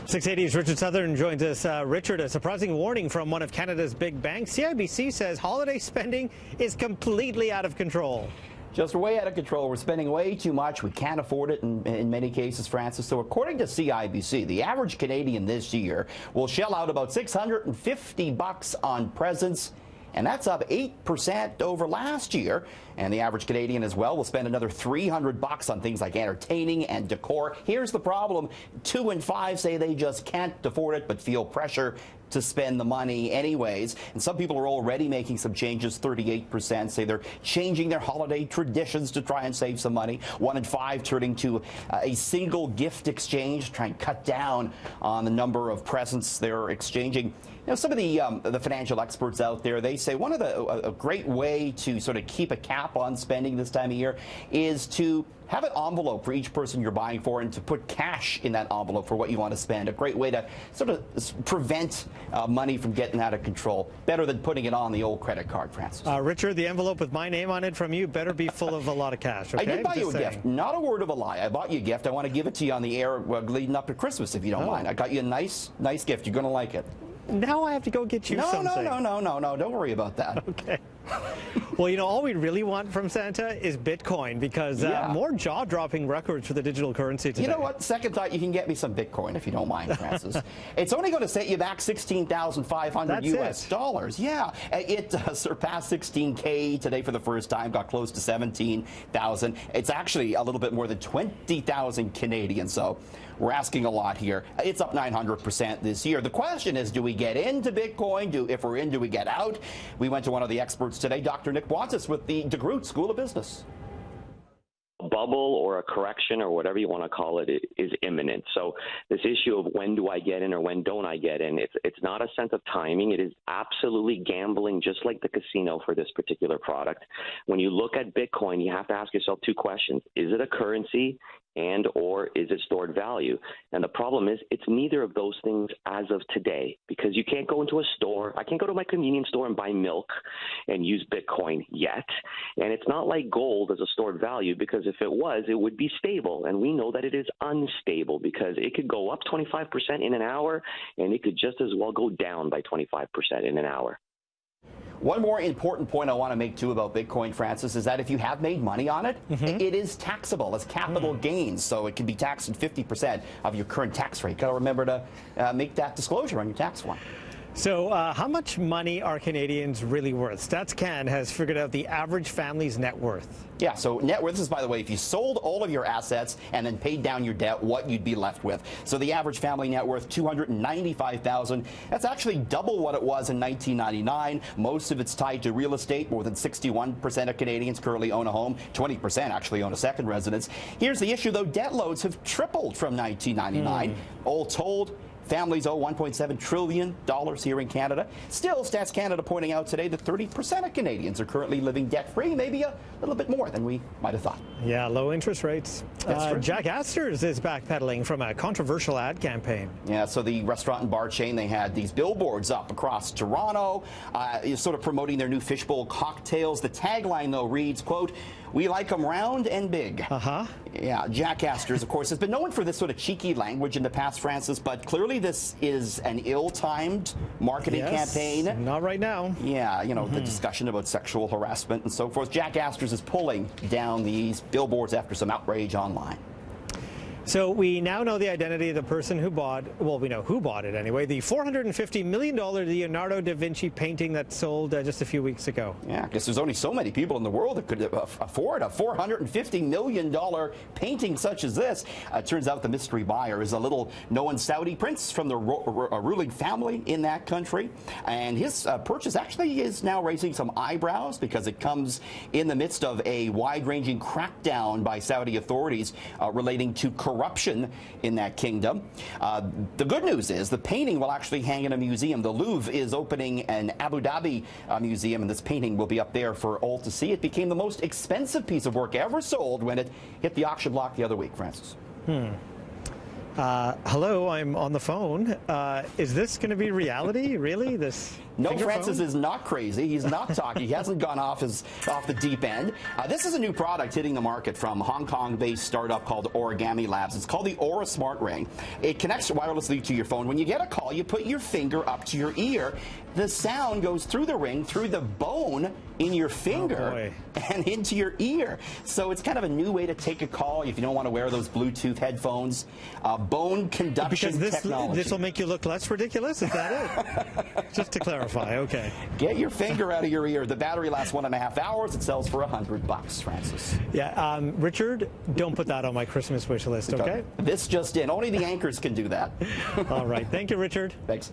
680's Richard Southern joins us. Richard, a surprising warning from one of Canada's big banks. CIBC says holiday spending is completely out of control. Just way out of control. We're spending way too much. We can't afford it in many cases, Francis. So according to CIBC, the average Canadian this year will shell out about $650 on presents. And that's up 8% over last year. And the average Canadian as well will spend another $300 on things like entertaining and decor. Here's the problem. 2 in 5 say they just can't afford it but feel pressure to spend the money anyways. And some people are already making some changes. 38% say they're changing their holiday traditions to try and save some money. 1 in 5 turning to a single gift exchange, trying to cut down on the number of presents they're exchanging. You know, some of the financial experts out there, they say one of a great way to sort of keep a cap on spending this time of year is to have an envelope for each person you're buying for and to put cash in that envelope for what you want to spend. A great way to sort of prevent money from getting out of control. Better than putting it on the old credit card, Francis. Richard, the envelope with my name on it from you better be full of a lot of cash, okay? I did buy you a gift. Not a word of a lie. I bought you a gift. I want to give it to you on the air leading up to Christmas, if you don't mind. I got you a nice gift. You're going to like it. Now I have to go get you something. No. Don't worry about that. Okay. Well, you know, all we really want from Santa is Bitcoin because more jaw-dropping records for the digital currency today. You know what? Second thought, you can get me some Bitcoin if you don't mind, Francis. It's only going to set you back $16,500 US dollars. Yeah, it surpassed 16K today for the first time, got close to 17,000. It's actually a little bit more than 20,000 Canadian. So we're asking a lot here. It's up 900% this year. The question is, do we get into Bitcoin? If we're in, do we get out? We went to one of the experts today, Dr. Nick Watts with the DeGroote School of Business. A bubble or a correction or whatever you want to call it is imminent. So this issue of when do I get in or when don't I get in, it's not a sense of timing. It is absolutely gambling, just like the casino for this particular product. When you look at Bitcoin, you have to ask yourself 2 questions. Is it a currency and or is it stored value? And the problem is it's neither of those things as of today, because you can't go into a store. I can't go to my convenience store and buy milk and use Bitcoin yet. And it's not like gold as a stored value, because if it was, it would be stable. And we know that it is unstable because it could go up 25% in an hour and it could just as well go down by 25% in an hour. One more important point I want to make, too, about Bitcoin, Francis, is that if you have made money on it, it is taxable as capital gains. So it can be taxed at 50% of your current tax rate. Got to remember to make that disclosure on your tax form. So how much money are Canadians really worth? StatsCan has figured out the average family's net worth. Yeah, so net worth is, by the way, if you sold all of your assets and then paid down your debt, what you'd be left with. So the average family net worth, $295,000. That's actually double what it was in 1999. Most of it's tied to real estate. More than 61% of Canadians currently own a home. 20% actually own a second residence. Here's the issue, though. Debt loads have tripled from 1999. All told, families owe $1.7 trillion here in Canada. Still, Stats Canada pointing out today that 30% of Canadians are currently living debt-free, maybe a little bit more than we might have thought. Yeah, low interest rates. Jack Astors is backpedaling from a controversial ad campaign. Yeah, so the restaurant and bar chain, they had these billboards up across Toronto, sort of promoting their new fishbowl cocktails. The tagline, though, reads, quote, "We like them round and big." Yeah, Jack Astors, of course, has been known for this sort of cheeky language in the past, Francis, but clearly this is an ill-timed marketing campaign. Not right now. Yeah, you know, the discussion about sexual harassment and so forth. Jack Astors is pulling down these billboards after some outrage online. So we now know the identity of the person who bought, well, we know who bought it anyway, the $450 million Leonardo da Vinci painting that sold just a few weeks ago. Yeah, I guess there's only so many people in the world that could afford a $450 million painting such as this. Turns out the mystery buyer is a little known Saudi prince from the ruling family in that country. And his purchase actually is now raising some eyebrows because it comes in the midst of a wide-ranging crackdown by Saudi authorities relating to corruption in that kingdom. The good news is the painting will actually hang in a museum. The Louvre is opening an Abu Dhabi museum, and this painting will be up there for all to see. It became the most expensive piece of work ever sold when it hit the auction block the other week, Francis. Hello, I'm on the phone. Is this going to be reality, really? This? No, Finger Francis phone? is not crazy. He's not talking. He hasn't gone off the deep end. This is a new product hitting the market from Hong Kong-based startup called Origami Labs. It's called the Aura Smart Ring. It connects wirelessly to your phone. When you get a call, you put your finger up to your ear. The sound goes through the ring, through the bone in your finger, and into your ear. So it's kind of a new way to take a call if you don't want to wear those Bluetooth headphones. Bone conduction technology. This will make you look less ridiculous? Is that it? Just to clarify, okay. Get your finger out of your ear. The battery lasts 1.5 hours. It sells for $100, Francis. Yeah, Richard, don't put that on my Christmas wish list, okay? This just in. Only the anchors can do that. All right. Thank you, Richard. Thanks.